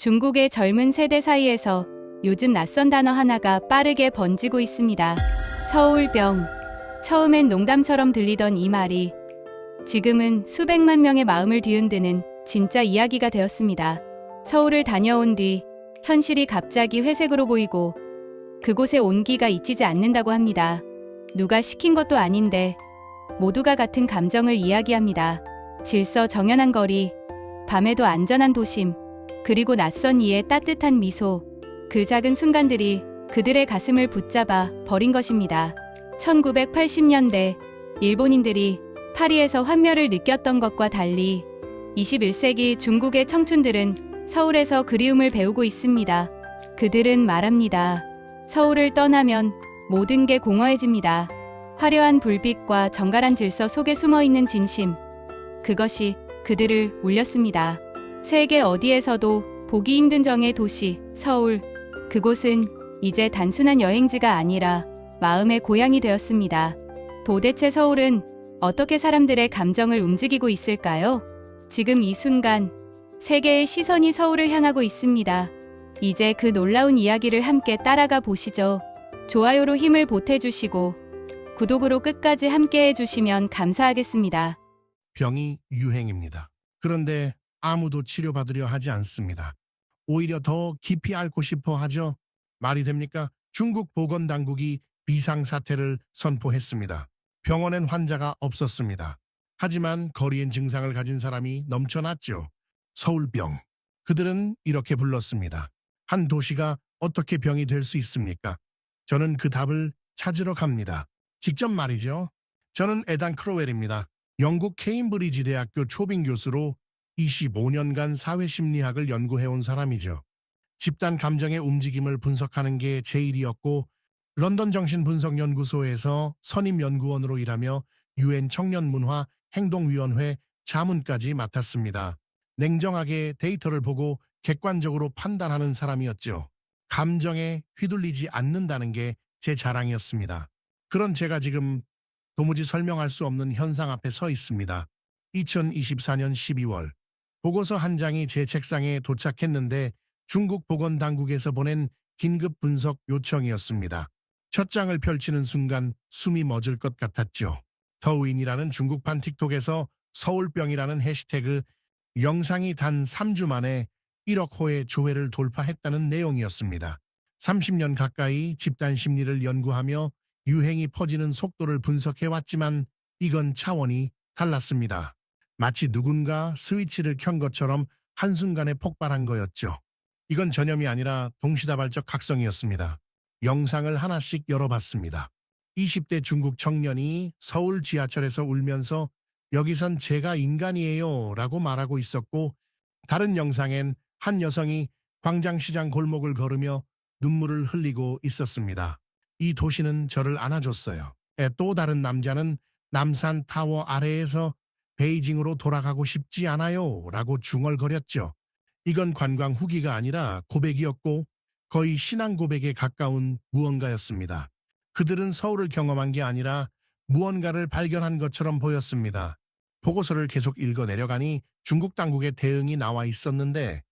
중국의 젊은 세대 사이에서 요즘 낯선 단어 하나가 빠르게 번지고 있습니다. 서울병. 처음엔 농담처럼 들리던 이 말이 지금은 수백만 명의 마음을 뒤흔드는 진짜 이야기가 되었습니다. 서울을 다녀온 뒤 현실이 갑자기 회색으로 보이고 그곳의 온기가 잊히지 않는다고 합니다. 누가 시킨 것도 아닌데 모두가 같은 감정을 이야기합니다. 질서 정연한 거리, 밤에도 안전한 도심, 그리고 낯선 이의 따뜻한 미소. 그 작은 순간들이 그들의 가슴을 붙잡아 버린 것입니다. 1980년대 일본인들이 파리에서 환멸을 느꼈던 것과 달리 21세기 중국의 청춘들은 서울에서 그리움을 배우고 있습니다. 그들은 말합니다. 서울을 떠나면 모든 게 공허해집니다. 화려한 불빛과 정갈한 질서 속에 숨어있는 진심. 그것이 그들을 울렸습니다. 세계 어디에서도 보기 힘든 정의 도시, 서울. 그곳은 이제 단순한 여행지가 아니라 마음의 고향이 되었습니다. 도대체 서울은 어떻게 사람들의 감정을 움직이고 있을까요? 지금 이 순간 세계의 시선이 서울을 향하고 있습니다. 이제 그 놀라운 이야기를 함께 따라가 보시죠. 좋아요로 힘을 보태주시고 구독으로 끝까지 함께 해주시면 감사하겠습니다. 병이 유행입니다. 그런데 아무도 치료받으려 하지 않습니다. 오히려 더 깊이 앓고 싶어 하죠. 말이 됩니까? 중국 보건당국이 비상사태를 선포했습니다. 병원엔 환자가 없었습니다. 하지만 거리엔 증상을 가진 사람이 넘쳐났죠. 서울병. 그들은 이렇게 불렀습니다. 한 도시가 어떻게 병이 될 수 있습니까? 저는 그 답을 찾으러 갑니다. 직접 말이죠. 저는 에단 크로웰입니다. 영국 케임브리지 대학교 초빙 교수로 25년간 사회심리학을 연구해온 사람이죠. 집단 감정의 움직임을 분석하는 게 제 일이었고 런던 정신분석연구소에서 선임연구원으로 일하며 UN 청년문화 행동위원회 자문까지 맡았습니다. 냉정하게 데이터를 보고 객관적으로 판단하는 사람이었죠. 감정에 휘둘리지 않는다는 게 제 자랑이었습니다. 그런 제가 지금 도무지 설명할 수 없는 현상 앞에 서 있습니다. 2024년 12월 보고서 한 장이 제 책상에 도착했는데 중국 보건당국에서 보낸 긴급 분석 요청이었습니다. 첫 장을 펼치는 순간 숨이 멎을 것 같았죠. 더윈이라는 중국판 틱톡에서 서울병이라는 해시태그 영상이 단 3주 만에 1억 호의 조회를 돌파했다는 내용이었습니다. 30년 가까이 집단 심리를 연구하며 유행이 퍼지는 속도를 분석해왔지만 이건 차원이 달랐습니다. 마치 누군가 스위치를 켠 것처럼 한순간에 폭발한 거였죠. 이건 전염이 아니라 동시다발적 각성이었습니다. 영상을 하나씩 열어봤습니다. 20대 중국 청년이 서울 지하철에서 울면서 여기선 제가 인간이에요 라고 말하고 있었고 다른 영상엔 한 여성이 광장시장 골목을 걸으며 눈물을 흘리고 있었습니다. 이 도시는 저를 안아줬어요. 또 다른 남자는 남산 타워 아래에서 베이징으로 돌아가고 싶지 않아요 라고 중얼거렸죠. 이건 관광 후기가 아니라 고백이었고 거의 신앙 고백에 가까운 무언가였습니다. 그들은 서울을 경험한 게 아니라 무언가를 발견한 것처럼 보였습니다. 보고서를 계속 읽어 내려가니 중국 당국의 대응이 나와 있었는데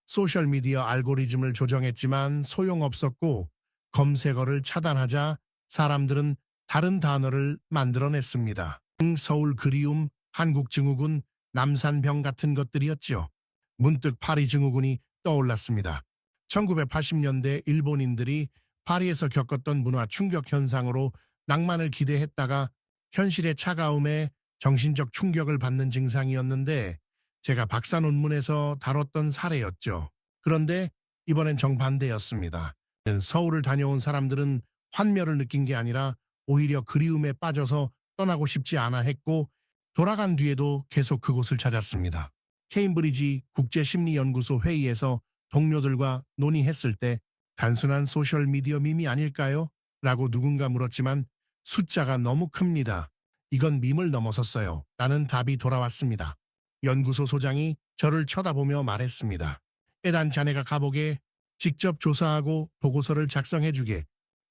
소셜미디어 알고리즘을 조정했지만 소용없었고 검색어를 차단하자 사람들은 다른 단어를 만들어냈습니다. 서울 그리움, 한국 증후군, 남산병 같은 것들이었죠. 문득 파리 증후군이 떠올랐습니다. 1980년대 일본인들이 파리에서 겪었던 문화 충격 현상으로 낭만을 기대했다가 현실의 차가움에 정신적 충격을 받는 증상이었는데 제가 박사 논문에서 다뤘던 사례였죠. 그런데 이번엔 정반대였습니다. 서울을 다녀온 사람들은 환멸을 느낀 게 아니라 오히려 그리움에 빠져서 떠나고 싶지 않아 했고 돌아간 뒤에도 계속 그곳을 찾았습니다. 케임브리지 국제심리연구소 회의에서 동료들과 논의했을 때 단순한 소셜미디어 밈이 아닐까요? 라고 누군가 물었지만 숫자가 너무 큽니다. 이건 밈을 넘어섰어요. 라는 답이 돌아왔습니다. 연구소 소장이 저를 쳐다보며 말했습니다. 에단 자네가 가보게 직접 조사하고 보고서를 작성해주게.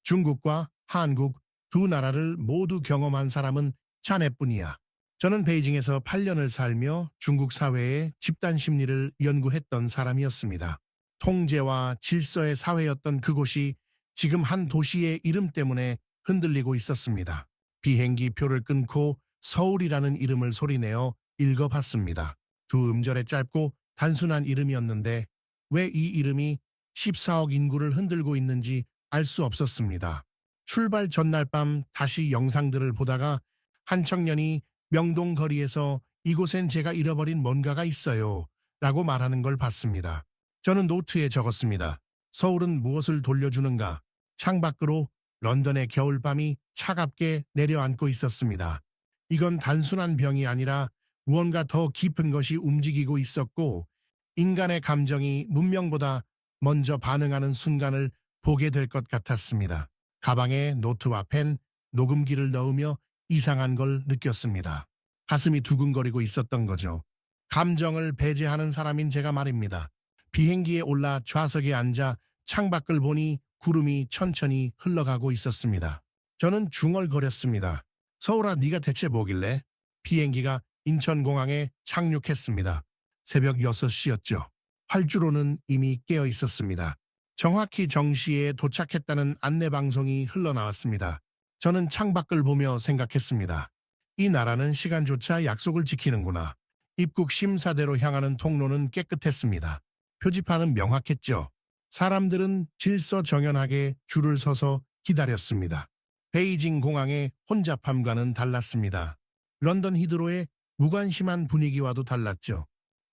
중국과 한국 두 나라를 모두 경험한 사람은 자네뿐이야. 저는 베이징에서 8년을 살며 중국 사회의 집단 심리를 연구했던 사람이었습니다. 통제와 질서의 사회였던 그곳이 지금 한 도시의 이름 때문에 흔들리고 있었습니다. 비행기 표를 끊고 서울이라는 이름을 소리내어 읽어봤습니다. 두 음절의 짧고 단순한 이름이었는데 왜 이 이름이 14억 인구를 흔들고 있는지 알 수 없었습니다. 출발 전날 밤 다시 영상들을 보다가 한 청년이 명동 거리에서 이곳엔 제가 잃어버린 뭔가가 있어요 라고 말하는 걸 봤습니다. 저는 노트에 적었습니다. 서울은 무엇을 돌려주는가? 창밖으로 런던의 겨울밤이 차갑게 내려앉고 있었습니다. 이건 단순한 병이 아니라 무언가 더 깊은 것이 움직이고 있었고 인간의 감정이 문명보다 먼저 반응하는 순간을 보게 될 것 같았습니다. 가방에 노트와 펜, 녹음기를 넣으며 이상한 걸 느꼈습니다. 가슴이 두근거리고 있었던 거죠. 감정을 배제하는 사람인 제가 말입니다. 비행기에 올라 좌석에 앉아 창밖을 보니 구름이 천천히 흘러가고 있었습니다. 저는 중얼거렸습니다. 서울아, 네가 대체 뭐길래? 비행기가 인천공항에 착륙했습니다. 새벽 6시였죠. 활주로는 이미 깨어 있었습니다. 정확히 정시에 도착했다는 안내방송이 흘러나왔습니다. 저는 창밖을 보며 생각했습니다. 이 나라는 시간조차 약속을 지키는구나. 입국 심사대로 향하는 통로는 깨끗했습니다. 표지판은 명확했죠. 사람들은 질서정연하게 줄을 서서 기다렸습니다. 베이징 공항의 혼잡함과는 달랐습니다. 런던 히드로의 무관심한 분위기와도 달랐죠.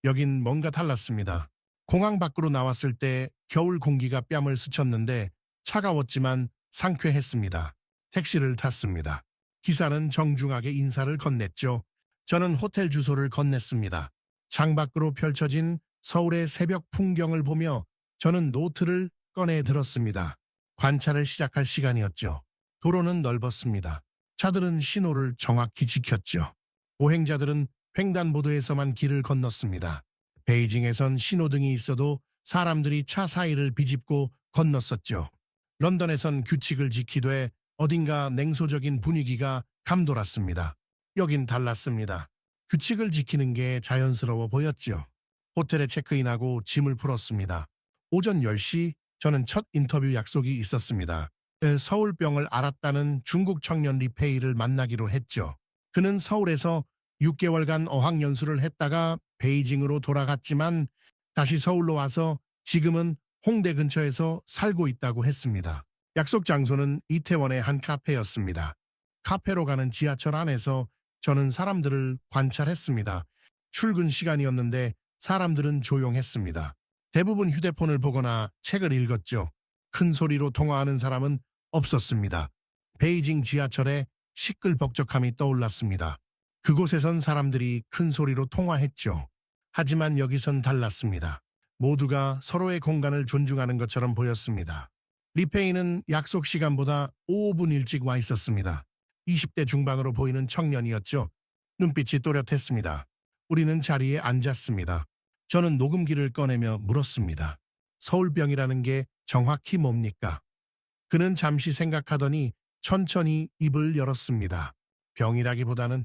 여긴 뭔가 달랐습니다. 공항 밖으로 나왔을 때 겨울 공기가 뺨을 스쳤는데 차가웠지만 상쾌했습니다. 택시를 탔습니다. 기사는 정중하게 인사를 건넸죠. 저는 호텔 주소를 건넸습니다. 창밖으로 펼쳐진 서울의 새벽 풍경을 보며 저는 노트를 꺼내 들었습니다. 관찰을 시작할 시간이었죠. 도로는 넓었습니다. 차들은 신호를 정확히 지켰죠. 보행자들은 횡단보도에서만 길을 건넜습니다. 베이징에선 신호등이 있어도 사람들이 차 사이를 비집고 건넜었죠. 런던에선 규칙을 지키되 어딘가 냉소적인 분위기가 감돌았습니다. 여긴 달랐습니다. 규칙을 지키는 게 자연스러워 보였죠. 호텔에 체크인하고 짐을 풀었습니다. 오전 10시 저는 첫 인터뷰 약속이 있었습니다. 서울병을 앓았다는 중국 청년 리페이를 만나기로 했죠. 그는 서울에서 6개월간 어학연수를 했다가 베이징으로 돌아갔지만 다시 서울로 와서 지금은 홍대 근처에서 살고 있다고 했습니다. 약속 장소는 이태원의 한 카페였습니다. 카페로 가는 지하철 안에서 저는 사람들을 관찰했습니다. 출근 시간이었는데 사람들은 조용했습니다. 대부분 휴대폰을 보거나 책을 읽었죠. 큰 소리로 통화하는 사람은 없었습니다. 베이징 지하철에 시끌벅적함이 떠올랐습니다. 그곳에선 사람들이 큰 소리로 통화했죠. 하지만 여기선 달랐습니다. 모두가 서로의 공간을 존중하는 것처럼 보였습니다. 리페이는 약속 시간보다 5분 일찍 와 있었습니다. 20대 중반으로 보이는 청년이었죠. 눈빛이 또렷했습니다. 우리는 자리에 앉았습니다. 저는 녹음기를 꺼내며 물었습니다. 서울병이라는 게 정확히 뭡니까? 그는 잠시 생각하더니 천천히 입을 열었습니다. 병이라기보다는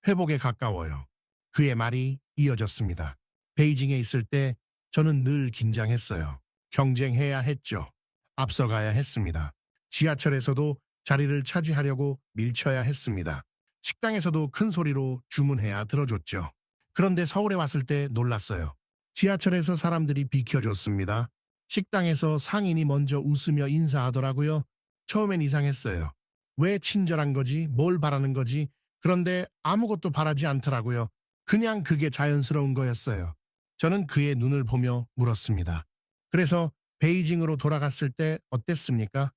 회복에 가까워요. 그의 말이 이어졌습니다. 베이징에 있을 때 저는 늘 긴장했어요. 경쟁해야 했죠. 앞서가야 했습니다. 지하철에서도 자리를 차지하려고 밀쳐야 했습니다. 식당에서도 큰 소리로 주문해야 들어줬죠. 그런데 서울에 왔을 때 놀랐어요. 지하철에서 사람들이 비켜줬습니다. 식당에서 상인이 먼저 웃으며 인사하더라고요. 처음엔 이상했어요. 왜 친절한 거지? 뭘 바라는 거지? 그런데 아무것도 바라지 않더라고요. 그냥 그게 자연스러운 거였어요. 저는 그의 눈을 보며 물었습니다. 그래서 베이징으로 돌아갔을 때 어땠습니까?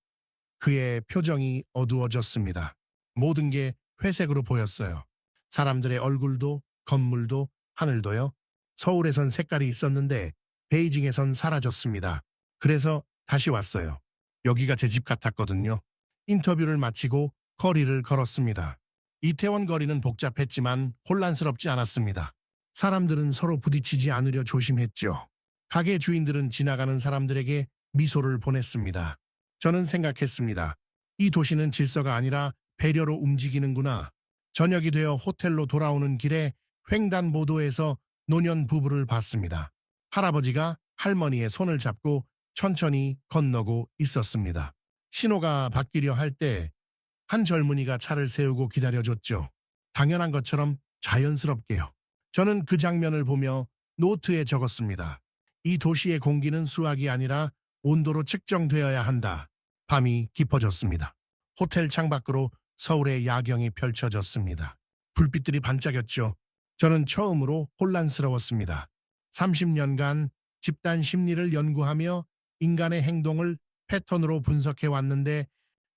그의 표정이 어두워졌습니다. 모든 게 회색으로 보였어요. 사람들의 얼굴도, 건물도, 하늘도요. 서울에선 색깔이 있었는데 베이징에선 사라졌습니다. 그래서 다시 왔어요. 여기가 제 집 같았거든요. 인터뷰를 마치고 거리를 걸었습니다. 이태원 거리는 복잡했지만 혼란스럽지 않았습니다. 사람들은 서로 부딪히지 않으려 조심했죠. 가게 주인들은 지나가는 사람들에게 미소를 보냈습니다. 저는 생각했습니다. 이 도시는 질서가 아니라 배려로 움직이는구나. 저녁이 되어 호텔로 돌아오는 길에 횡단보도에서 노년 부부를 봤습니다. 할아버지가 할머니의 손을 잡고 천천히 건너고 있었습니다. 신호가 바뀌려 할 때 한 젊은이가 차를 세우고 기다려줬죠. 당연한 것처럼 자연스럽게요. 저는 그 장면을 보며 노트에 적었습니다. 이 도시의 공기는 수학이 아니라 온도로 측정되어야 한다. 밤이 깊어졌습니다. 호텔 창밖으로 서울의 야경이 펼쳐졌습니다. 불빛들이 반짝였죠. 저는 처음으로 혼란스러웠습니다. 30년간 집단 심리를 연구하며 인간의 행동을 패턴으로 분석해 왔는데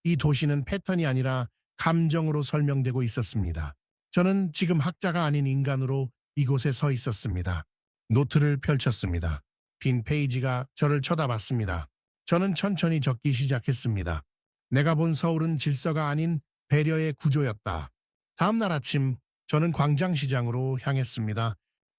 이 도시는 패턴이 아니라 감정으로 설명되고 있었습니다. 저는 지금 학자가 아닌 인간으로 이곳에 서 있었습니다. 노트를 펼쳤습니다. 빈 페이지가 저를 쳐다봤습니다. 저는 천천히 적기 시작했습니다. 내가 본 서울은 질서가 아닌 배려의 구조였다. 다음 날 아침 저는 광장시장으로 향했습니다.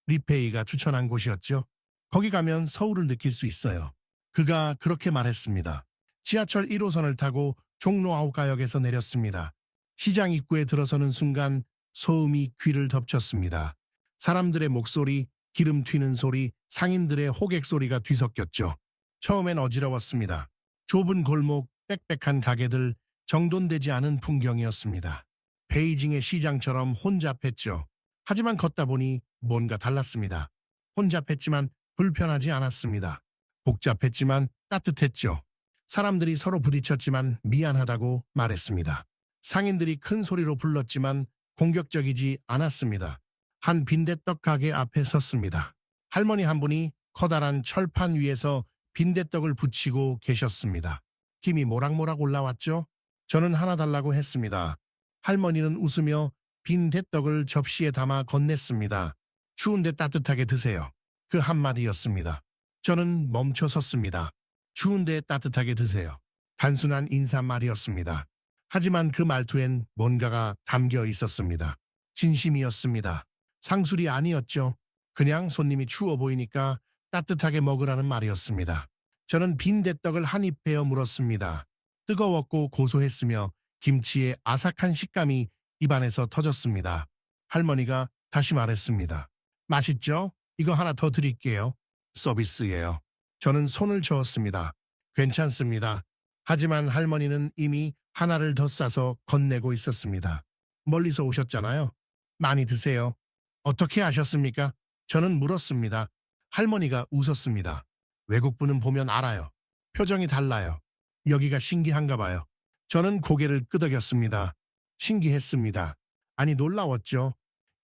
리페이가 추천한 곳이었죠. 거기 가면 서울을 느낄 수 있어요. 그가 그렇게 말했습니다. 지하철 1호선을 타고 종로 아홉가역에서 내렸습니다. 시장 입구에 들어서는 순간 소음이 귀를 덮쳤습니다. 사람들의 목소리, 기름 튀는 소리, 상인들의 호객 소리가 뒤섞였죠. 처음엔 어지러웠습니다. 좁은 골목, 빽빽한 가게들, 정돈되지 않은 풍경이었습니다. 베이징의 시장처럼 혼잡했죠. 하지만 걷다 보니 뭔가 달랐습니다. 혼잡했지만 불편하지 않았습니다. 복잡했지만 따뜻했죠. 사람들이 서로 부딪혔지만 미안하다고 말했습니다. 상인들이 큰 소리로 불렀지만 공격적이지 않았습니다. 한 빈대떡 가게 앞에 섰습니다. 할머니 한 분이 커다란 철판 위에서 빈대떡을 붙이고 계셨습니다. 김이 모락모락 올라왔죠? 저는 하나 달라고 했습니다. 할머니는 웃으며 빈대떡을 접시에 담아 건넸습니다. 추운데 따뜻하게 드세요. 그 한마디였습니다. 저는 멈춰 섰습니다. 추운데 따뜻하게 드세요. 단순한 인사말이었습니다. 하지만 그 말투엔 뭔가가 담겨 있었습니다. 진심이었습니다. 상술이 아니었죠. 그냥 손님이 추워 보이니까 따뜻하게 먹으라는 말이었습니다. 저는 빈대떡을 한 입 베어 물었습니다. 뜨거웠고 고소했으며 김치의 아삭한 식감이 입안에서 터졌습니다. 할머니가 다시 말했습니다. 맛있죠? 이거 하나 더 드릴게요. 서비스예요. 저는 손을 저었습니다. 괜찮습니다. 하지만 할머니는 이미 하나를 더 싸서 건네고 있었습니다. 멀리서 오셨잖아요. 많이 드세요. 어떻게 아셨습니까? 저는 물었습니다. 할머니가 웃었습니다. 외국분은 보면 알아요. 표정이 달라요. 여기가 신기한가 봐요. 저는 고개를 끄덕였습니다. 신기했습니다. 아니 놀라웠죠.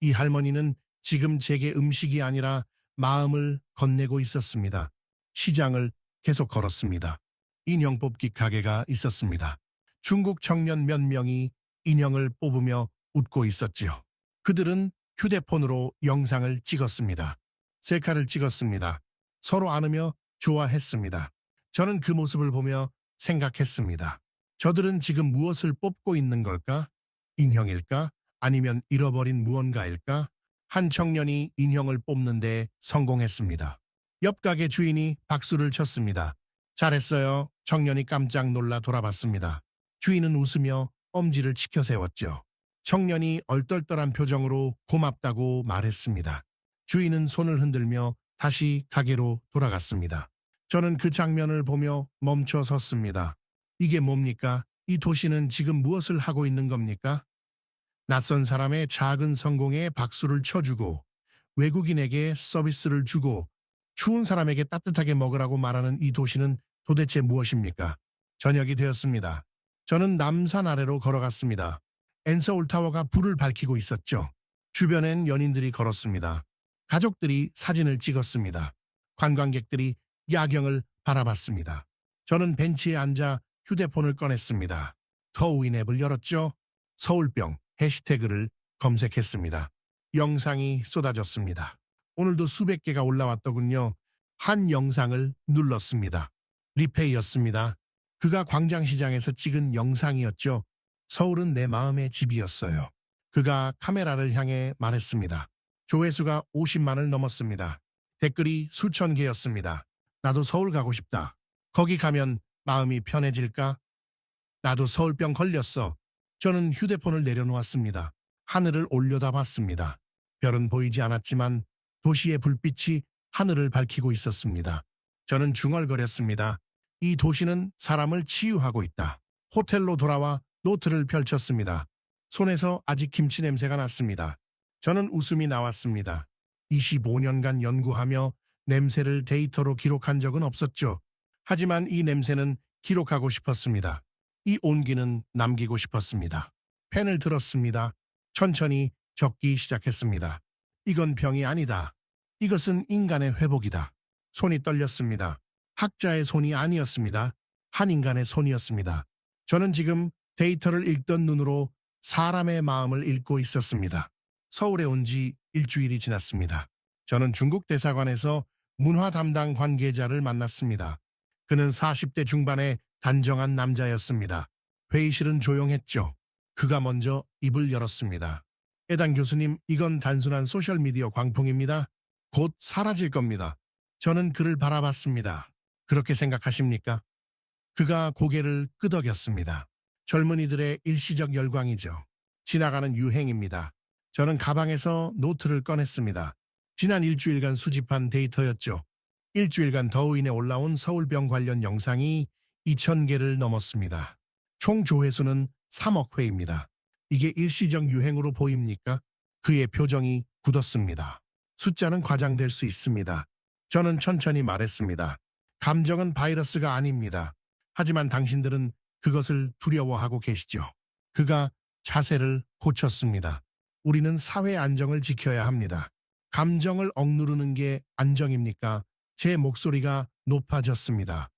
이 할머니는 지금 제게 음식이 아니라 마음을 건네고 있었습니다. 시장을 계속 걸었습니다. 인형 뽑기 가게가 있었습니다. 중국 청년 몇 명이 인형을 뽑으며 웃고 있었지요. 그들은 휴대폰으로 영상을 찍었습니다. 셀카를 찍었습니다. 서로 안으며 좋아했습니다. 저는 그 모습을 보며 생각했습니다. 저들은 지금 무엇을 뽑고 있는 걸까? 인형일까? 아니면 잃어버린 무언가일까? 한 청년이 인형을 뽑는데 성공했습니다. 옆 가게 주인이 박수를 쳤습니다. 잘했어요. 청년이 깜짝 놀라 돌아봤습니다. 주인은 웃으며 엄지를 치켜 세웠죠. 청년이 얼떨떨한 표정으로 고맙다고 말했습니다. 주인은 손을 흔들며 다시 가게로 돌아갔습니다. 저는 그 장면을 보며 멈춰 섰습니다. 이게 뭡니까? 이 도시는 지금 무엇을 하고 있는 겁니까? 낯선 사람의 작은 성공에 박수를 쳐주고 외국인에게 서비스를 주고 추운 사람에게 따뜻하게 먹으라고 말하는 이 도시는 도대체 무엇입니까? 저녁이 되었습니다. 저는 남산 아래로 걸어갔습니다. 엔서울타워가 불을 밝히고 있었죠. 주변엔 연인들이 걸었습니다. 가족들이 사진을 찍었습니다. 관광객들이 야경을 바라봤습니다. 저는 벤치에 앉아 휴대폰을 꺼냈습니다. 더우인 앱을 열었죠. 서울병 해시태그를 검색했습니다. 영상이 쏟아졌습니다. 오늘도 수백 개가 올라왔더군요. 한 영상을 눌렀습니다. 리페이였습니다. 그가 광장시장에서 찍은 영상이었죠. 서울은 내 마음의 집이었어요. 그가 카메라를 향해 말했습니다. 조회수가 50만을 넘었습니다. 댓글이 수천 개였습니다. 나도 서울 가고 싶다. 거기 가면 마음이 편해질까? 나도 서울병 걸렸어. 저는 휴대폰을 내려놓았습니다. 하늘을 올려다봤습니다. 별은 보이지 않았지만 도시의 불빛이 하늘을 밝히고 있었습니다. 저는 중얼거렸습니다. 이 도시는 사람을 치유하고 있다. 호텔로 돌아와 노트를 펼쳤습니다. 손에서 아직 김치 냄새가 났습니다. 저는 웃음이 나왔습니다. 25년간 연구하며 냄새를 데이터로 기록한 적은 없었죠. 하지만 이 냄새는 기록하고 싶었습니다. 이 온기는 남기고 싶었습니다. 펜을 들었습니다. 천천히 적기 시작했습니다. 이건 병이 아니다. 이것은 인간의 회복이다. 손이 떨렸습니다. 학자의 손이 아니었습니다. 한 인간의 손이었습니다. 저는 지금 데이터를 읽던 눈으로 사람의 마음을 읽고 있었습니다. 서울에 온 지 일주일이 지났습니다. 저는 중국 대사관에서 문화 담당 관계자를 만났습니다. 그는 40대 중반의 단정한 남자였습니다. 회의실은 조용했죠. 그가 먼저 입을 열었습니다. 에단 교수님, 이건 단순한 소셜미디어 광풍입니다. 곧 사라질 겁니다. 저는 그를 바라봤습니다. 그렇게 생각하십니까? 그가 고개를 끄덕였습니다. 젊은이들의 일시적 열광이죠. 지나가는 유행입니다. 저는 가방에서 노트를 꺼냈습니다. 지난 일주일간 수집한 데이터였죠. 일주일간 더우인에 올라온 서울병 관련 영상이 2,000개를 넘었습니다. 총 조회수는 3억 회입니다. 이게 일시적 유행으로 보입니까? 그의 표정이 굳었습니다. 숫자는 과장될 수 있습니다. 저는 천천히 말했습니다. 감정은 바이러스가 아닙니다. 하지만 당신들은 그것을 두려워하고 계시죠. 그가 자세를 고쳤습니다. 우리는 사회 안정을 지켜야 합니다. 감정을 억누르는 게 안정입니까? 제 목소리가 높아졌습니다.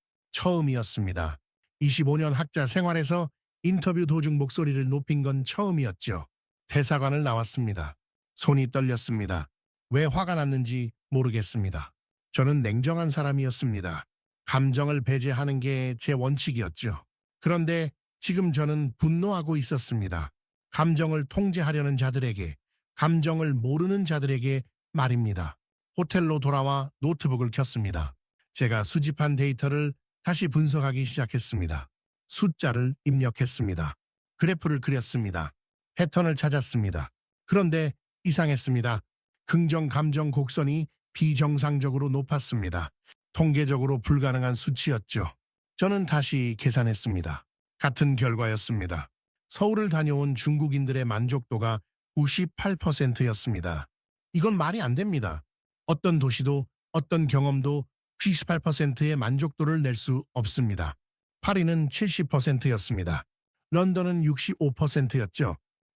처음이었습니다. 25년 학자 생활에서 인터뷰 도중 목소리를 높인 건 처음이었죠. 대사관을 나왔습니다. 손이 떨렸습니다. 왜 화가 났는지 모르겠습니다. 저는 냉정한 사람이었습니다. 감정을 배제하는 게 제 원칙이었죠. 그런데 지금 저는 분노하고 있었습니다. 감정을 통제하려는 자들에게, 감정을 모르는 자들에게 말입니다. 호텔로 돌아와 노트북을 켰습니다. 제가 수집한 데이터를 다시 분석하기 시작했습니다. 숫자를 입력했습니다. 그래프를 그렸습니다. 패턴을 찾았습니다. 그런데 이상했습니다. 긍정 감정 곡선이 비정상적으로 높았습니다. 통계적으로 불가능한 수치였죠. 저는 다시 계산했습니다. 같은 결과였습니다. 서울을 다녀온 중국인들의 만족도가 98%였습니다. 이건 말이 안 됩니다. 어떤 도시도 어떤 경험도 98%의 만족도를 낼 수 없습니다. 파리는 70%였습니다. 런던은 65%였죠.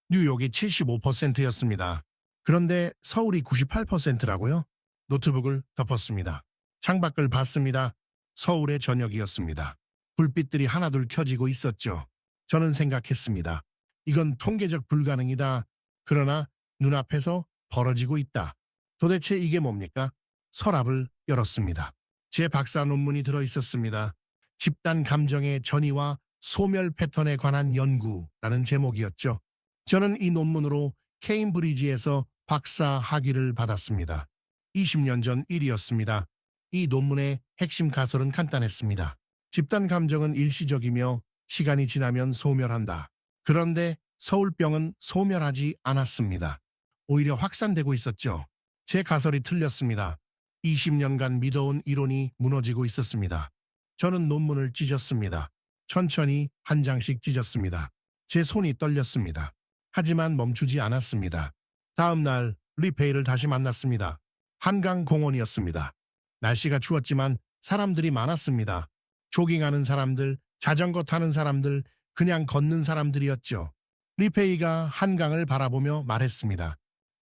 뉴욕이 75%였습니다. 그런데 서울이 98%라고요? 노트북을 덮었습니다. 창밖을 봤습니다. 서울의 저녁이었습니다. 불빛들이 하나둘 켜지고 있었죠. 저는 생각했습니다. 이건 통계적 불가능이다. 그러나 눈앞에서 벌어지고 있다. 도대체 이게 뭡니까? 서랍을 열었습니다. 제 박사 논문이 들어 있었습니다. 집단 감정의 전이와 소멸 패턴에 관한 연구라는 제목이었죠. 저는 이 논문으로 케임브리지에서 박사 학위를 받았습니다. 20년 전 일이었습니다. 이 논문의 핵심 가설은 간단했습니다. 집단 감정은 일시적이며 시간이 지나면 소멸한다. 그런데 서울병은 소멸하지 않았습니다. 오히려 확산되고 있었죠. 제 가설이 틀렸습니다. 20년간 믿어온 이론이 무너지고 있었습니다. 저는 논문을 찢었습니다. 천천히 한 장씩 찢었습니다. 제 손이 떨렸습니다. 하지만 멈추지 않았습니다. 다음 날 리페이를 다시 만났습니다. 한강공원이었습니다. 날씨가 추웠지만 사람들이 많았습니다. 조깅하는 사람들, 자전거 타는 사람들, 그냥 걷는 사람들이었죠. 리페이가 한강을 바라보며 말했습니다.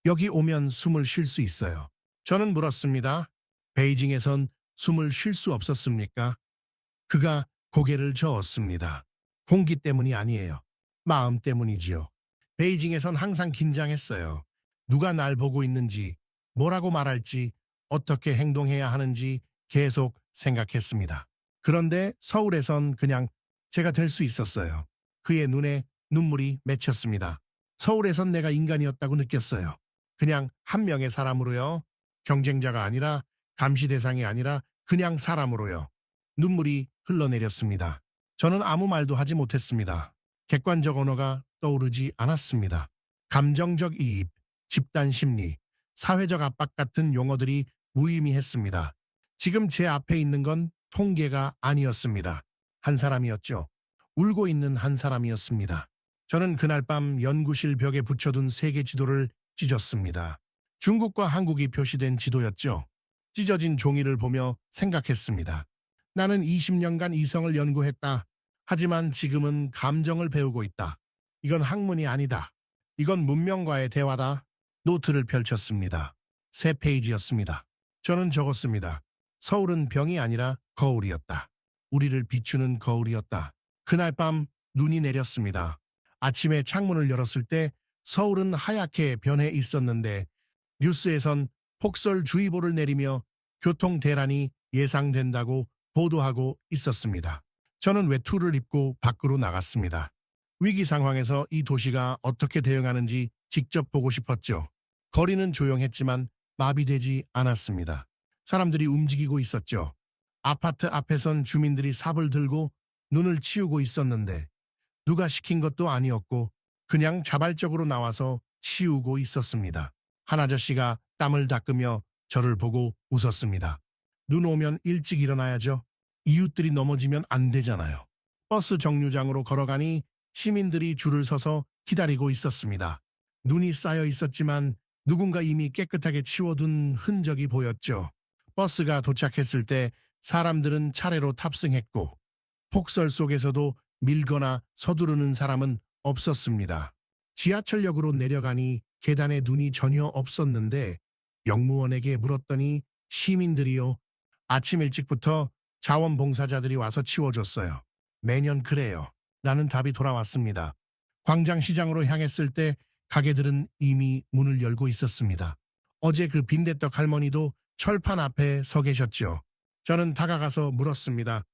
여기 오면 숨을 쉴 수 있어요. 저는 물었습니다. 베이징에선 숨을 쉴 수 없었습니까? 그가 고개를 저었습니다. 공기 때문이 아니에요. 마음 때문이지요. 베이징에선 항상 긴장했어요. 누가 날 보고 있는지, 뭐라고 말할지, 어떻게 행동해야 하는지 계속 생각했습니다. 그런데 서울에선 그냥 제가 될 수 있었어요. 그의 눈에 눈물이 맺혔습니다. 서울에선 내가 인간이었다고 느꼈어요. 그냥 한 명의 사람으로요. 경쟁자가 아니라 감시 대상이 아니라 그냥 사람으로요. 눈물이 흘러내렸습니다. 저는 아무 말도 하지 못했습니다. 객관적 언어가 떠오르지 않았습니다. 감정적 이입, 집단 심리, 사회적 압박 같은 용어들이 무의미했습니다. 지금 제 앞에 있는 건 통계가 아니었습니다. 한 사람이었죠. 울고 있는 한 사람이었습니다. 저는 그날 밤 연구실 벽에 붙여둔 세계 지도를 찢었습니다. 중국과 한국이 표시된 지도였죠. 찢어진 종이를 보며 생각했습니다. 나는 20년간 이성을 연구했다. 하지만 지금은 감정을 배우고 있다. 이건 학문이 아니다. 이건 문명과의 대화다. 노트를 펼쳤습니다. 3페이지였습니다. 저는 적었습니다. 서울은 병이 아니라 거울이었다. 우리를 비추는 거울이었다. 그날 밤 눈이 내렸습니다. 아침에 창문을 열었을 때 서울은 하얗게 변해 있었는데 뉴스에선 폭설주의보를 내리며 교통 대란이 예상된다고 보도하고 있었습니다. 저는 외투를 입고 밖으로 나갔습니다. 위기 상황에서 이 도시가 어떻게 대응하는지 직접 보고 싶었죠. 거리는 조용했지만 마비되지 않았습니다. 사람들이 움직이고 있었죠. 아파트 앞에선 주민들이 삽을 들고 눈을 치우고 있었는데 누가 시킨 것도 아니었고 그냥 자발적으로 나와서 치우고 있었습니다. 한 아저씨가 땀을 닦으며 저를 보고 웃었습니다. 눈 오면 일찍 일어나야죠. 이웃들이 넘어지면 안 되잖아요. 버스 정류장으로 걸어가니 시민들이 줄을 서서 기다리고 있었습니다. 눈이 쌓여 있었지만 누군가 이미 깨끗하게 치워둔 흔적이 보였죠. 버스가 도착했을 때 사람들은 차례로 탑승했고 폭설 속에서도 밀거나 서두르는 사람은 없었습니다. 지하철역으로 내려가니 계단에 눈이 전혀 없었는데 역무원에게 물었더니 시민들이요. 아침 일찍부터 자원봉사자들이 와서 치워줬어요. 매년 그래요. 라는 답이 돌아왔습니다. 광장시장으로 향했을 때 가게들은 이미 문을 열고 있었습니다. 어제 그 빈대떡 할머니도 철판 앞에 서 계셨죠. 저는 다가가서 물었습니다.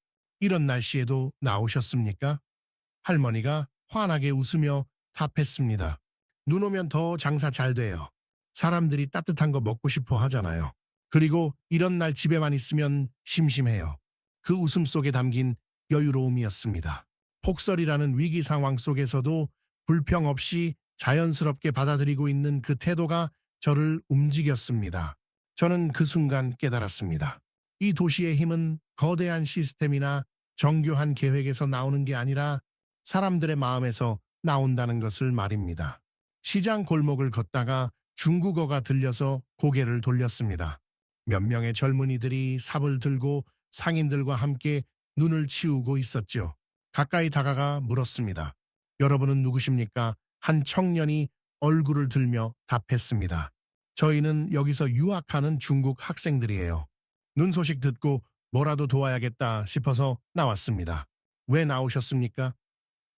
이런 날씨에도 나오셨습니까? 할머니가 환하게 웃으며 답했습니다. 눈 오면 더 장사 잘 돼요. 사람들이 따뜻한 거 먹고 싶어 하잖아요. 그리고 이런 날 집에만 있으면 심심해요. 그 웃음 속에 담긴 여유로움이었습니다. 폭설이라는 위기 상황 속에서도 불평 없이 자연스럽게 받아들이고 있는 그 태도가 저를 움직였습니다. 저는 그 순간 깨달았습니다. 이 도시의 힘은 거대한 시스템이나 정교한 계획에서 나오는 게 아니라 사람들의 마음에서 나온다는 것을 말입니다. 시장 골목을 걷다가 중국어가 들려서 고개를 돌렸습니다. 몇 명의 젊은이들이 삽을 들고 상인들과 함께 눈을 치우고 있었죠. 가까이 다가가 물었습니다. 여러분은 누구십니까? 한 청년이 얼굴을 들며 답했습니다. 저희는 여기서 유학하는 중국 학생들이에요. 눈 소식 듣고 뭐라도 도와야겠다 싶어서 나왔습니다. 왜 나오셨습니까?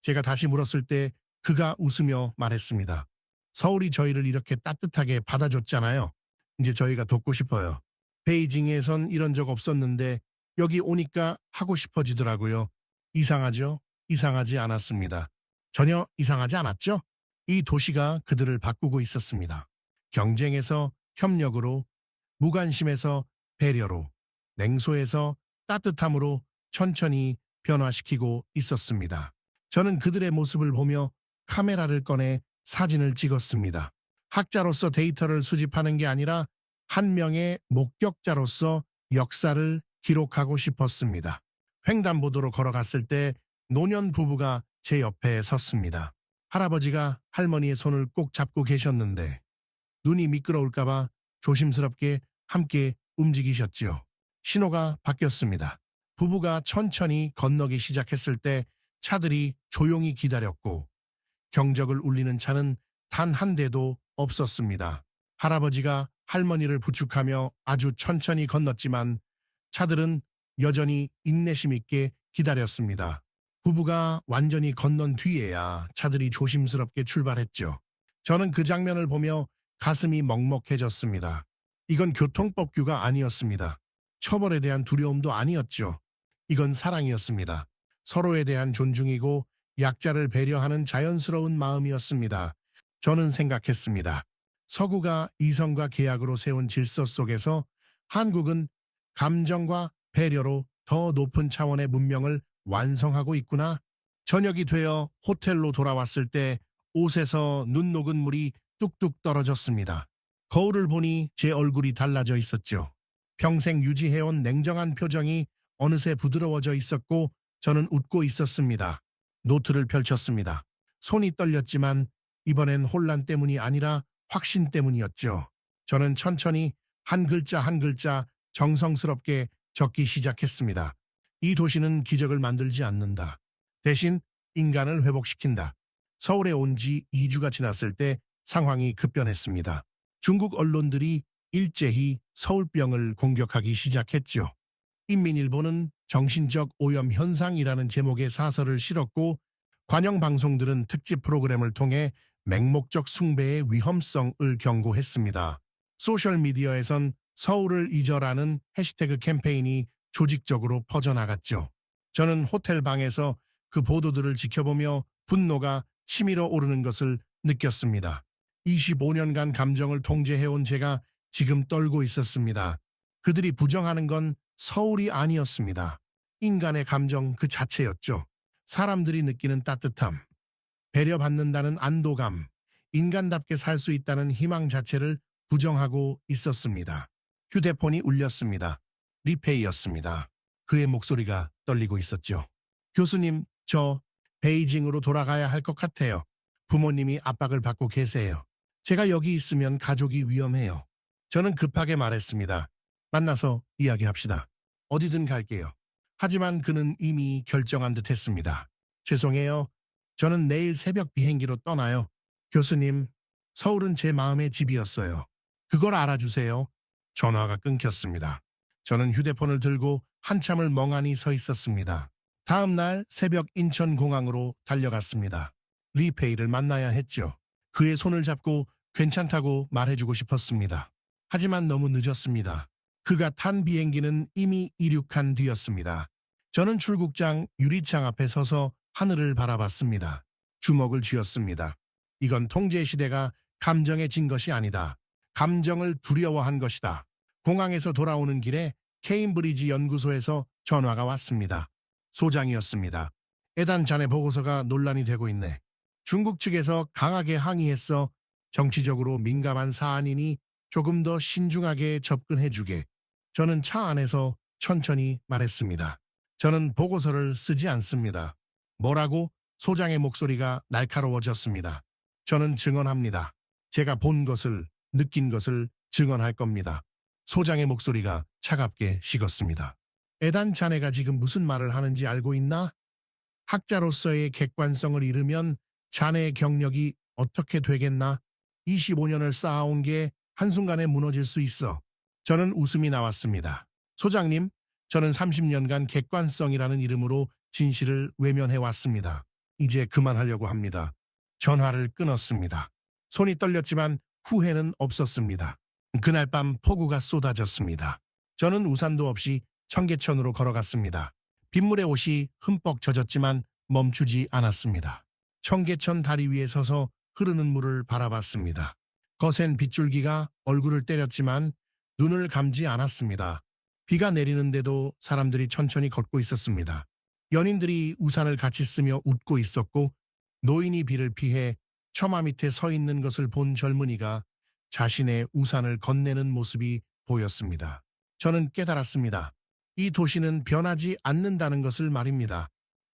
제가 다시 물었을 때 그가 웃으며 말했습니다. 서울이 저희를 이렇게 따뜻하게 받아줬잖아요. 이제 저희가 돕고 싶어요. 베이징에선 이런 적 없었는데 여기 오니까 하고 싶어지더라고요. 이상하죠? 이상하지 않았습니다. 전혀 이상하지 않았죠? 이 도시가 그들을 바꾸고 있었습니다. 경쟁에서 협력으로, 무관심에서 배려로, 냉소에서 따뜻함으로 천천히 변화시키고 있었습니다. 저는 그들의 모습을 보며 카메라를 꺼내 사진을 찍었습니다. 학자로서 데이터를 수집하는 게 아니라 한 명의 목격자로서 역사를 기록하고 싶었습니다. 횡단보도로 걸어갔을 때 노년 부부가 제 옆에 섰습니다. 할아버지가 할머니의 손을 꼭 잡고 계셨는데 눈이 미끄러울까봐 조심스럽게 함께 움직이셨지요. 신호가 바뀌었습니다. 부부가 천천히 건너기 시작했을 때 차들이 조용히 기다렸고 경적을 울리는 차는 단 한 대도 없었습니다. 할아버지가 할머니를 부축하며 아주 천천히 건넜지만 차들은 여전히 인내심 있게 기다렸습니다. 부부가 완전히 건넌 뒤에야 차들이 조심스럽게 출발했죠. 저는 그 장면을 보며 가슴이 먹먹해졌습니다. 이건 교통법규가 아니었습니다. 처벌에 대한 두려움도 아니었죠. 이건 사랑이었습니다. 서로에 대한 존중이고 약자를 배려하는 자연스러운 마음이었습니다. 저는 생각했습니다. 서구가 이성과 계약으로 세운 질서 속에서 한국은 감정과 배려로 더 높은 차원의 문명을 완성하고 있구나. 저녁이 되어 호텔로 돌아왔을 때 옷에서 눈 녹은 물이 뚝뚝 떨어졌습니다. 거울을 보니 제 얼굴이 달라져 있었죠. 평생 유지해온 냉정한 표정이 어느새 부드러워져 있었고 저는 웃고 있었습니다. 노트를 펼쳤습니다. 손이 떨렸지만 이번엔 혼란 때문이 아니라 확신 때문이었죠. 저는 천천히 한 글자 한 글자 정성스럽게 적기 시작했습니다. 이 도시는 기적을 만들지 않는다. 대신 인간을 회복시킨다. 서울에 온 지 2주가 지났을 때 상황이 급변했습니다. 중국 언론들이 일제히 서울병을 공격하기 시작했죠. 인민일보는 정신적 오염 현상이라는 제목의 사설을 실었고 관영 방송들은 특집 프로그램을 통해 맹목적 숭배의 위험성을 경고했습니다. 소셜미디어에선 서울을 잊어라는 해시태그 캠페인이 조직적으로 퍼져나갔죠. 저는 호텔 방에서 그 보도들을 지켜보며 분노가 치밀어 오르는 것을 느꼈습니다. 25년간 감정을 통제해온 제가 지금 떨고 있었습니다. 그들이 부정하는 건 서울이 아니었습니다. 인간의 감정 그 자체였죠. 사람들이 느끼는 따뜻함, 배려받는다는 안도감, 인간답게 살 수 있다는 희망 자체를 부정하고 있었습니다. 휴대폰이 울렸습니다. 리페이였습니다. 그의 목소리가 떨리고 있었죠. 교수님, 저 베이징으로 돌아가야 할 것 같아요. 부모님이 압박을 받고 계세요. 제가 여기 있으면 가족이 위험해요. 저는 급하게 말했습니다. 만나서 이야기합시다. 어디든 갈게요. 하지만 그는 이미 결정한 듯 했습니다. 죄송해요. 저는 내일 새벽 비행기로 떠나요. 교수님, 서울은 제 마음의 집이었어요. 그걸 알아주세요. 전화가 끊겼습니다. 저는 휴대폰을 들고 한참을 멍하니 서 있었습니다. 다음 날 새벽 인천공항으로 달려갔습니다. 리페이를 만나야 했죠. 그의 손을 잡고 괜찮다고 말해주고 싶었습니다. 하지만 너무 늦었습니다. 그가 탄 비행기는 이미 이륙한 뒤였습니다. 저는 출국장 유리창 앞에 서서 하늘을 바라봤습니다. 주먹을 쥐었습니다. 이건 통제 시대가 감정에 진 것이 아니다. 감정을 두려워한 것이다. 공항에서 돌아오는 길에 케임브리지 연구소에서 전화가 왔습니다. 소장이었습니다. 에단 잔의 보고서가 논란이 되고 있네. 중국 측에서 강하게 항의했어. 정치적으로 민감한 사안이니 조금 더 신중하게 접근해주게. 저는 차 안에서 천천히 말했습니다. 저는 보고서를 쓰지 않습니다. 뭐라고? 소장의 목소리가 날카로워졌습니다. 저는 증언합니다. 제가 본 것을, 느낀 것을 증언할 겁니다. 소장의 목소리가 차갑게 식었습니다. 에단 자네가 지금 무슨 말을 하는지 알고 있나? 학자로서의 객관성을 잃으면 자네의 경력이 어떻게 되겠나? 25년을 쌓아온 게 한순간에 무너질 수 있어. 저는 웃음이 나왔습니다. 소장님, 저는 30년간 객관성이라는 이름으로 진실을 외면해왔습니다. 이제 그만하려고 합니다. 전화를 끊었습니다. 손이 떨렸지만 후회는 없었습니다. 그날 밤 폭우가 쏟아졌습니다. 저는 우산도 없이 청계천으로 걸어갔습니다. 빗물에 옷이 흠뻑 젖었지만 멈추지 않았습니다. 청계천 다리 위에 서서 흐르는 물을 바라봤습니다. 거센 빗줄기가 얼굴을 때렸지만 눈을 감지 않았습니다. 비가 내리는데도 사람들이 천천히 걷고 있었습니다. 연인들이 우산을 같이 쓰며 웃고 있었고 노인이 비를 피해 처마 밑에 서 있는 것을 본 젊은이가 자신의 우산을 건네는 모습이 보였습니다. 저는 깨달았습니다. 이 도시는 변하지 않는다는 것을 말입니다.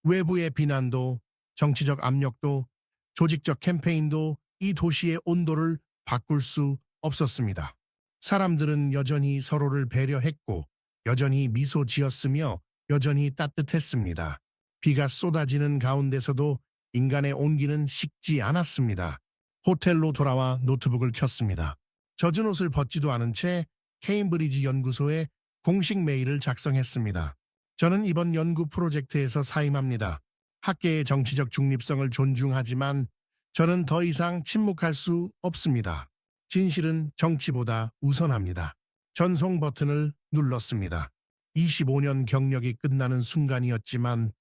외부의 비난도, 정치적 압력도, 조직적 캠페인도 이 도시의 온도를 바꿀 수 없었습니다. 사람들은 여전히 서로를 배려했고, 여전히 미소 지었으며 여전히 따뜻했습니다. 비가 쏟아지는 가운데서도 인간의 온기는 식지 않았습니다. 호텔로 돌아와 노트북을 켰습니다. 젖은 옷을 벗지도 않은 채 케임브리지 연구소에 공식 메일을 작성했습니다. 저는 이번 연구 프로젝트에서 사임합니다. 학계의 정치적 중립성을 존중하지만 저는 더 이상 침묵할 수 없습니다. 진실은 정치보다 우선합니다. 전송 버튼을 눌렀습니다. 25년 경력이 끝나는 순간이었지만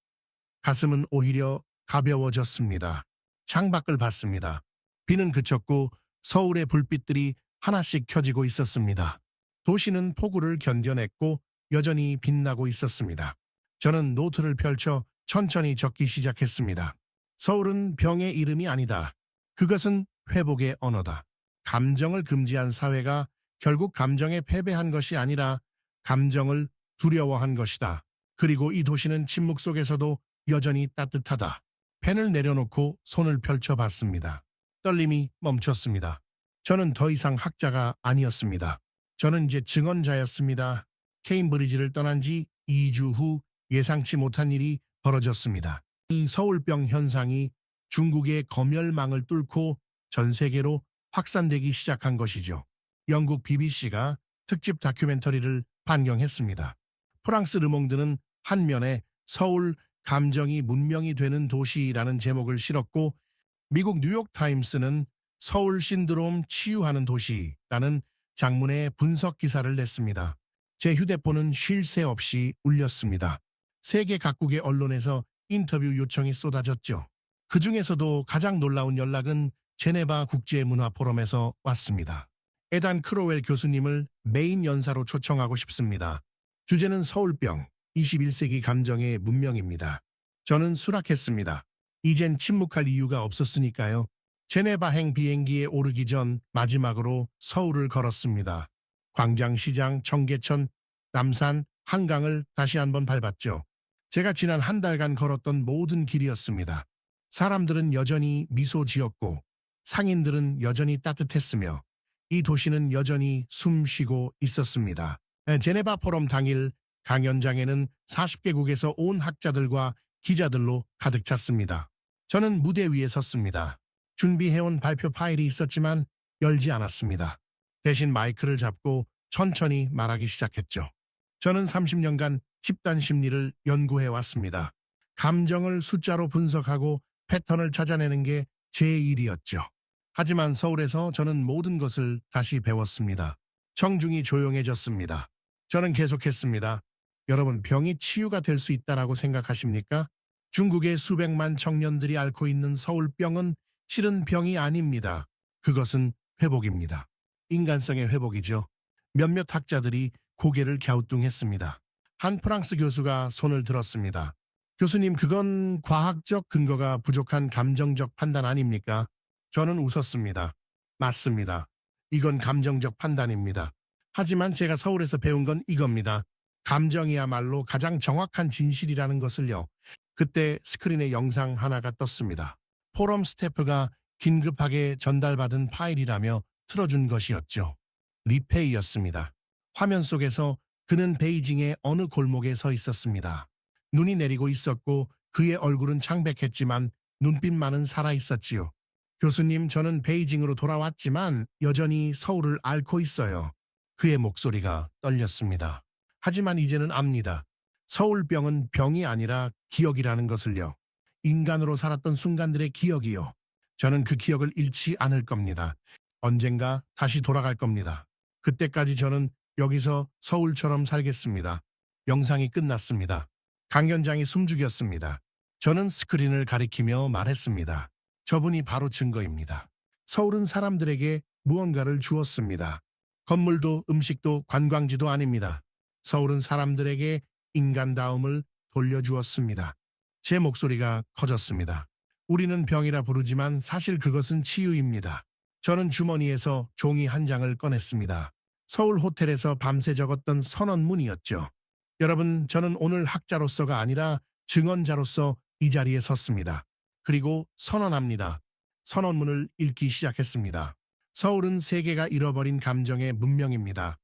가슴은 오히려 가벼워졌습니다. 창밖을 봤습니다. 비는 그쳤고 서울의 불빛들이 하나씩 켜지고 있었습니다. 도시는 폭우를 견뎌냈고 여전히 빛나고 있었습니다. 저는 노트를 펼쳐 천천히 적기 시작했습니다. 서울은 병의 이름이 아니다. 그것은 회복의 언어다. 감정을 금지한 사회가 결국 감정에 패배한 것이 아니라 감정을 두려워한 것이다. 그리고 이 도시는 침묵 속에서도 여전히 따뜻하다. 펜을 내려놓고 손을 펼쳐봤습니다. 떨림이 멈췄습니다. 저는 더 이상 학자가 아니었습니다. 저는 이제 증언자였습니다. 케임브리지를 떠난 지 2주 후 예상치 못한 일이 벌어졌습니다. 이 서울병 현상이 중국의 검열망을 뚫고 전 세계로 확산되기 시작한 것이죠. 영국 BBC가 특집 다큐멘터리를 반영했습니다. 프랑스 르몽드는 한 면에 서울 감정이 문명이 되는 도시라는 제목을 실었고 미국 뉴욕타임스는 서울 신드롬 치유하는 도시라는 장문의 분석 기사를 냈습니다. 제 휴대폰은 쉴 새 없이 울렸습니다. 세계 각국의 언론에서 인터뷰 요청이 쏟아졌죠. 그 중에서도 가장 놀라운 연락은 제네바 국제문화포럼에서 왔습니다. 에단 크로웰 교수님을 메인 연사로 초청하고 싶습니다. 주제는 서울병, 21세기 감정의 문명입니다. 저는 수락했습니다. 이젠 침묵할 이유가 없었으니까요. 제네바행 비행기에 오르기 전 마지막으로 서울을 걸었습니다. 광장시장, 청계천, 남산, 한강을 다시 한번 밟았죠. 제가 지난 한 달간 걸었던 모든 길이었습니다. 사람들은 여전히 미소 지었고 상인들은 여전히 따뜻했으며 이 도시는 여전히 숨 쉬고 있었습니다. 제네바 포럼 당일 강연장에는 40개국에서 온 학자들과 기자들로 가득 찼습니다. 저는 무대 위에 섰습니다. 준비해온 발표 파일이 있었지만 열지 않았습니다. 대신 마이크를 잡고 천천히 말하기 시작했죠. 저는 30년간 집단 심리를 연구해 왔습니다. 감정을 숫자로 분석하고 패턴을 찾아내는 게 제 일이었죠. 하지만 서울에서 저는 모든 것을 다시 배웠습니다. 청중이 조용해졌습니다. 저는 계속했습니다. 여러분, 병이 치유가 될 수 있다라고 생각하십니까? 중국의 수백만 청년들이 앓고 있는 서울병은 실은 병이 아닙니다. 그것은 회복입니다. 인간성의 회복이죠. 몇몇 학자들이 고개를 갸우뚱했습니다. 한 프랑스 교수가 손을 들었습니다. 교수님, 그건 과학적 근거가 부족한 감정적 판단 아닙니까? 저는 웃었습니다. 맞습니다. 이건 감정적 판단입니다. 하지만 제가 서울에서 배운 건 이겁니다. 감정이야말로 가장 정확한 진실이라는 것을요. 그때 스크린에 영상 하나가 떴습니다. 포럼 스태프가 긴급하게 전달받은 파일이라며 틀어준 것이었죠. 리페이였습니다. 화면 속에서 그는 베이징의 어느 골목에 서 있었습니다. 눈이 내리고 있었고 그의 얼굴은 창백했지만 눈빛만은 살아있었지요. 교수님, 저는 베이징으로 돌아왔지만 여전히 서울을 앓고 있어요. 그의 목소리가 떨렸습니다. 하지만 이제는 압니다. 서울병은 병이 아니라 기억이라는 것을요. 인간으로 살았던 순간들의 기억이요. 저는 그 기억을 잃지 않을 겁니다. 언젠가 다시 돌아갈 겁니다. 그때까지 저는 여기서 서울처럼 살겠습니다. 영상이 끝났습니다. 강연장이 숨죽였습니다. 저는 스크린을 가리키며 말했습니다. 저분이 바로 증거입니다. 서울은 사람들에게 무언가를 주었습니다. 건물도 음식도 관광지도 아닙니다. 서울은 사람들에게 인간다움을 돌려주었습니다. 제 목소리가 커졌습니다. 우리는 병이라 부르지만 사실 그것은 치유입니다. 저는 주머니에서 종이 한 장을 꺼냈습니다. 서울 호텔에서 밤새 적었던 선언문이었죠. 여러분, 저는 오늘 학자로서가 아니라 증언자로서 이 자리에 섰습니다. 그리고 선언합니다. 선언문을 읽기 시작했습니다. 서울은 세계가 잃어버린 감정의 문명입니다.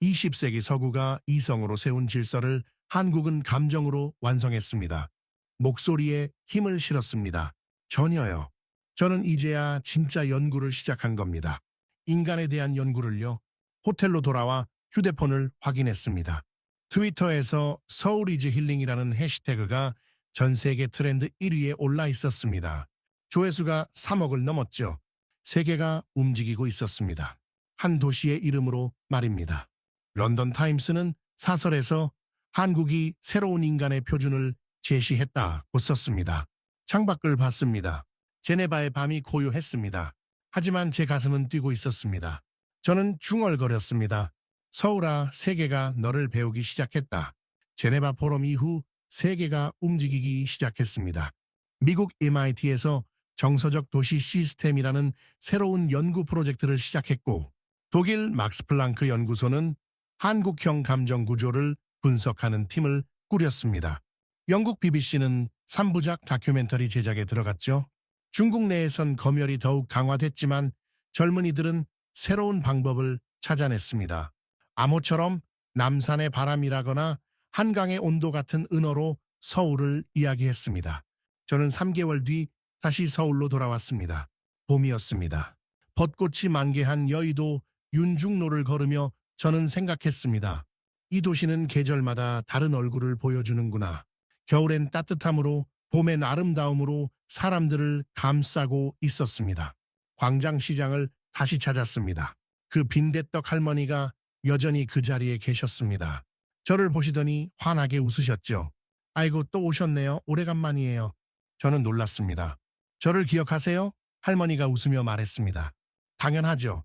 20세기 서구가 이성으로 세운 질서를 한국은 감정으로 완성했습니다. 목소리에 힘을 실었습니다. 전혀요. 저는 이제야 진짜 연구를 시작한 겁니다. 인간에 대한 연구를요. 호텔로 돌아와 휴대폰을 확인했습니다. 트위터에서 서울 이즈 힐링이라는 해시태그가 전 세계 트렌드 1위에 올라 있었습니다. 조회수가 3억을 넘었죠. 세계가 움직이고 있었습니다. 한 도시의 이름으로 말입니다. 런던 타임스는 사설에서 한국이 새로운 인간의 표준을 제시했다고 썼습니다. 창밖을 봤습니다. 제네바의 밤이 고요했습니다. 하지만 제 가슴은 뛰고 있었습니다. 저는 중얼거렸습니다. 서울아, 세계가 너를 배우기 시작했다. 제네바 포럼 이후 세계가 움직이기 시작했습니다. 미국 MIT에서 정서적 도시 시스템이라는 새로운 연구 프로젝트를 시작했고 독일 막스 플랑크 연구소는 한국형 감정 구조를 분석하는 팀을 꾸렸습니다. 영국 BBC는 3부작 다큐멘터리 제작에 들어갔죠. 중국 내에선 검열이 더욱 강화됐지만 젊은이들은 새로운 방법을 찾아냈습니다. 암호처럼 남산의 바람이라거나 한강의 온도 같은 은어로 서울을 이야기했습니다. 저는 3개월 뒤 다시 서울로 돌아왔습니다. 봄이었습니다. 벚꽃이 만개한 여의도 윤중로를 걸으며 저는 생각했습니다. 이 도시는 계절마다 다른 얼굴을 보여주는구나. 겨울엔 따뜻함으로, 봄엔 아름다움으로 사람들을 감싸고 있었습니다. 광장시장을 다시 찾았습니다. 그 빈대떡 할머니가 여전히 그 자리에 계셨습니다. 저를 보시더니 환하게 웃으셨죠. 아이고, 또 오셨네요. 오래간만이에요. 저는 놀랐습니다. 저를 기억하세요? 할머니가 웃으며 말했습니다. 당연하죠.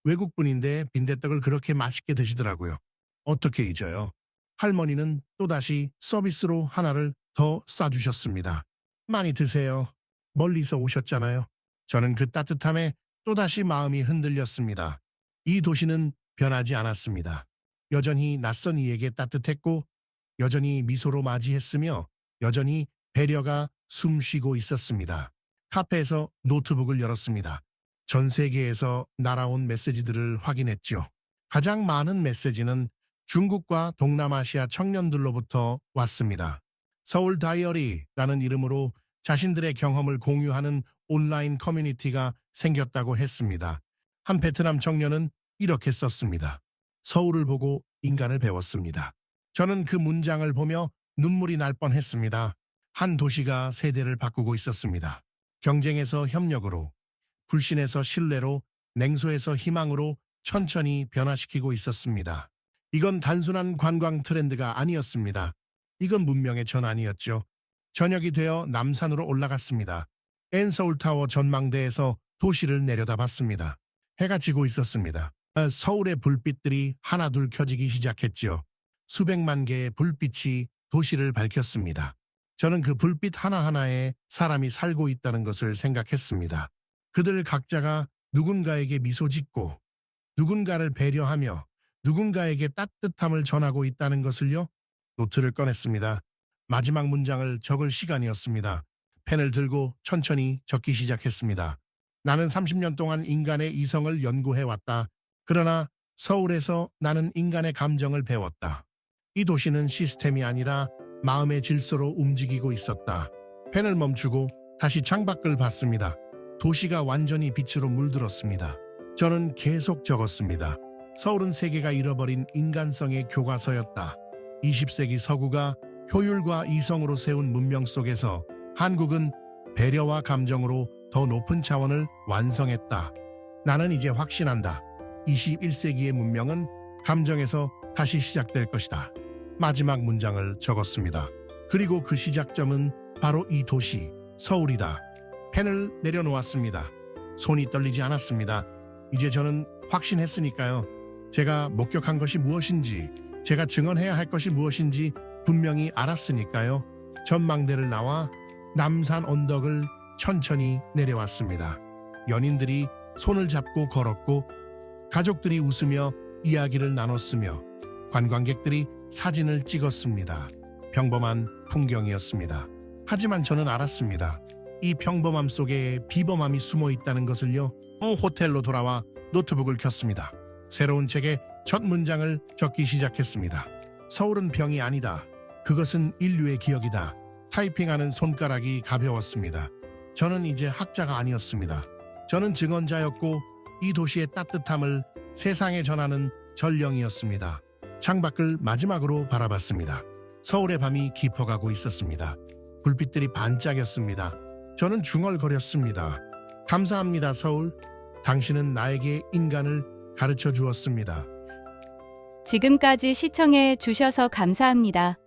외국분인데 빈대떡을 그렇게 맛있게 드시더라고요. 어떻게 잊어요? 할머니는 또다시 서비스로 하나를 더 싸주셨습니다. 많이 드세요. 멀리서 오셨잖아요. 저는 그 따뜻함에 또다시 마음이 흔들렸습니다. 이 도시는 변하지 않았습니다. 여전히 낯선 이에게 따뜻했고, 여전히 미소로 맞이했으며, 여전히 배려가 숨쉬고 있었습니다. 카페에서 노트북을 열었습니다. 전 세계에서 날아온 메시지들을 확인했죠. 가장 많은 메시지는 중국과 동남아시아 청년들로부터 왔습니다. 서울 다이어리라는 이름으로 자신들의 경험을 공유하는 온라인 커뮤니티가 생겼다고 했습니다. 한 베트남 청년은 이렇게 썼습니다. 서울을 보고 인간을 배웠습니다. 저는 그 문장을 보며 눈물이 날 뻔했습니다. 한 도시가 세대를 바꾸고 있었습니다. 경쟁에서 협력으로, 불신에서 신뢰로, 냉소에서 희망으로 천천히 변화시키고 있었습니다. 이건 단순한 관광 트렌드가 아니었습니다. 이건 문명의 전환이었죠. 저녁이 되어 남산으로 올라갔습니다. 엔서울타워 전망대에서 도시를 내려다봤습니다. 해가 지고 있었습니다. 서울의 불빛들이 하나둘 켜지기 시작했지요. 수백만 개의 불빛이 도시를 밝혔습니다. 저는 그 불빛 하나하나에 사람이 살고 있다는 것을 생각했습니다. 그들 각자가 누군가에게 미소 짓고, 누군가를 배려하며, 누군가에게 따뜻함을 전하고 있다는 것을요. 노트를 꺼냈습니다. 마지막 문장을 적을 시간이었습니다. 펜을 들고 천천히 적기 시작했습니다. 나는 30년 동안 인간의 이성을 연구해왔다. 그러나 서울에서 나는 인간의 감정을 배웠다. 이 도시는 시스템이 아니라 마음의 질서로 움직이고 있었다. 펜을 멈추고 다시 창밖을 봤습니다. 도시가 완전히 빛으로 물들었습니다. 저는 계속 적었습니다. 서울은 세계가 잃어버린 인간성의 교과서였다. 20세기 서구가 효율과 이성으로 세운 문명 속에서 한국은 배려와 감정으로 더 높은 차원을 완성했다. 나는 이제 확신한다. 21세기의 문명은 감정에서 다시 시작될 것이다. 마지막 문장을 적었습니다. 그리고 그 시작점은 바로 이 도시, 서울이다. 펜을 내려놓았습니다. 손이 떨리지 않았습니다. 이제 저는 확신했으니까요. 제가 목격한 것이 무엇인지, 제가 증언해야 할 것이 무엇인지 분명히 알았으니까요. 전망대를 나와 남산 언덕을 천천히 내려왔습니다. 연인들이 손을 잡고 걸었고, 가족들이 웃으며 이야기를 나눴으며, 관광객들이 사진을 찍었습니다. 평범한 풍경이었습니다. 하지만 저는 알았습니다. 이 평범함 속에 비범함이 숨어 있다는 것을요. 호텔로 돌아와 노트북을 켰습니다. 새로운 책의 첫 문장을 적기 시작했습니다. 서울은 병이 아니다. 그것은 인류의 기억이다. 타이핑하는 손가락이 가벼웠습니다. 저는 이제 학자가 아니었습니다. 저는 증언자였고 이 도시의 따뜻함을 세상에 전하는 전령이었습니다. 창밖을 마지막으로 바라봤습니다. 서울의 밤이 깊어가고 있었습니다. 불빛들이 반짝였습니다. 저는 중얼거렸습니다. 감사합니다, 서울. 당신은 나에게 인간을 가르쳐 주었습니다. 지금까지 시청해 주셔서 감사합니다.